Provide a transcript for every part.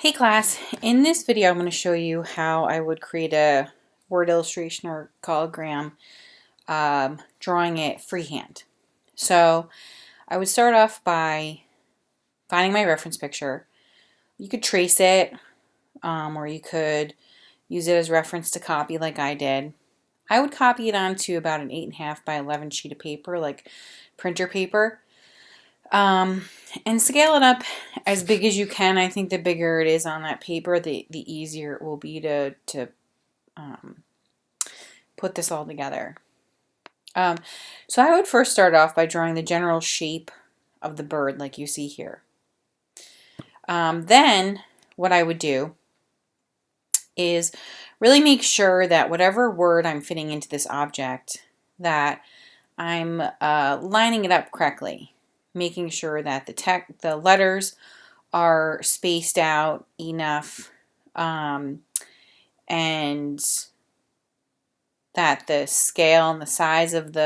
Hey class, in this video I'm going to show you how I would create a word illustration or cologram drawing it freehand. So I would start off by finding my reference picture. You could trace it or you could use it as reference to copy like I did. I would copy it onto about an 8.5 by 11 sheet of paper, like printer paper. And scale it up as big as you can. I think the bigger it is on that paper, the easier it will be to put this all together. So I would first start off by drawing the general shape of the bird like you see here. Then what I would do is really make sure that whatever word I'm fitting into this object, that I'm lining it up correctly. Making sure that the letters are spaced out enough and that the scale and the size of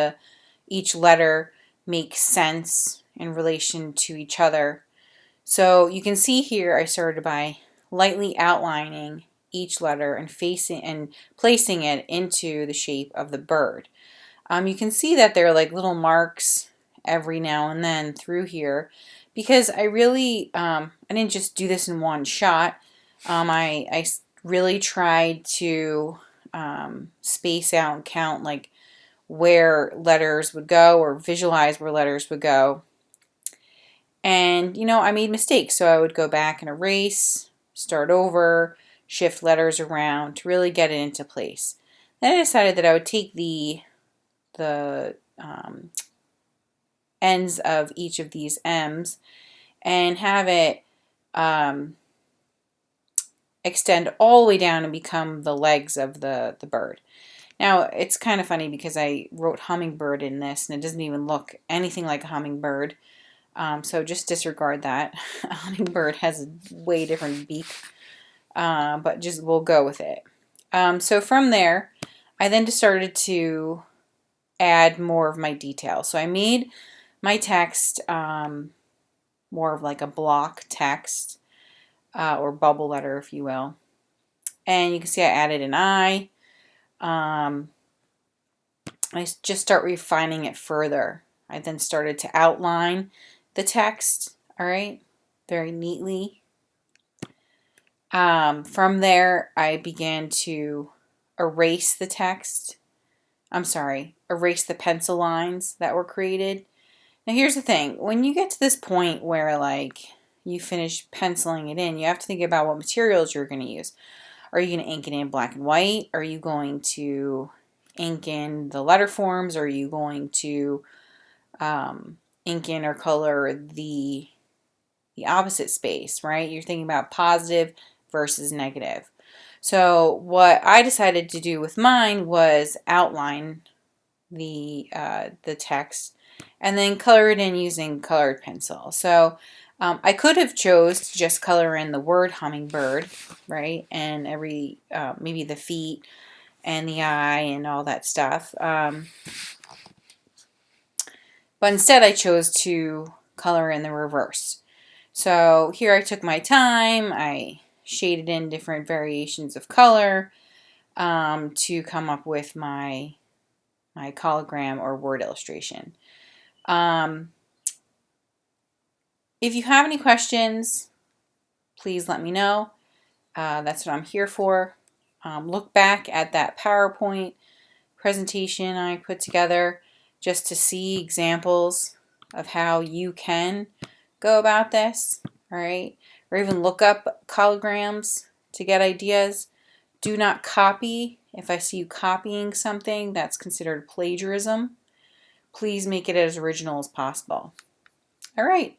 each letter makes sense in relation to each other. So you can see here I started by lightly outlining each letter and placing it into the shape of the bird. You can see that there are like little marks every now and then through here because I really I didn't just do this in one shot. I really tried to space out and count like where letters would go or visualize where letters would go. And I made mistakes, so I would go back and erase, start over, shift letters around to really get it into place. Then I decided that I would take the ends of each of these M's and have it extend all the way down and become the legs of the bird. Now it's kind of funny because I wrote hummingbird in this and it doesn't even look anything like a hummingbird, so just disregard that. A hummingbird has a way different beak, but just we'll go with it. So from there I then just started to add more of my detail. So I made my text more of like a block text or bubble letter, if you will. And you can see I added an I. I just start refining it further. I then started to outline the text, all right, very neatly. From there, I began to erase the text. Erase the pencil lines that were created. Now here's the thing, when you get to this point where like you finish penciling it in, you have to think about what materials you're going to use. Are you going to ink it in black and white? Are you going to ink in the letter forms? Are you going to ink in or color the opposite space, right? You're thinking about positive versus negative. So what I decided to do with mine was outline the text and then color it in using colored pencil. So I could have chose to just color in the word hummingbird, right, and every maybe the feet and the eye and all that stuff. But instead I chose to color in the reverse. So here I took my time, I shaded in different variations of color to come up with my cologram or word illustration. If you have any questions, please let me know. That's what I'm here for. Look back at that PowerPoint presentation I put together just to see examples of how you can go about this, all right? Or even look up colograms to get ideas. Do not copy. If I see you copying something, that's considered plagiarism. Please make it as original as possible. All right.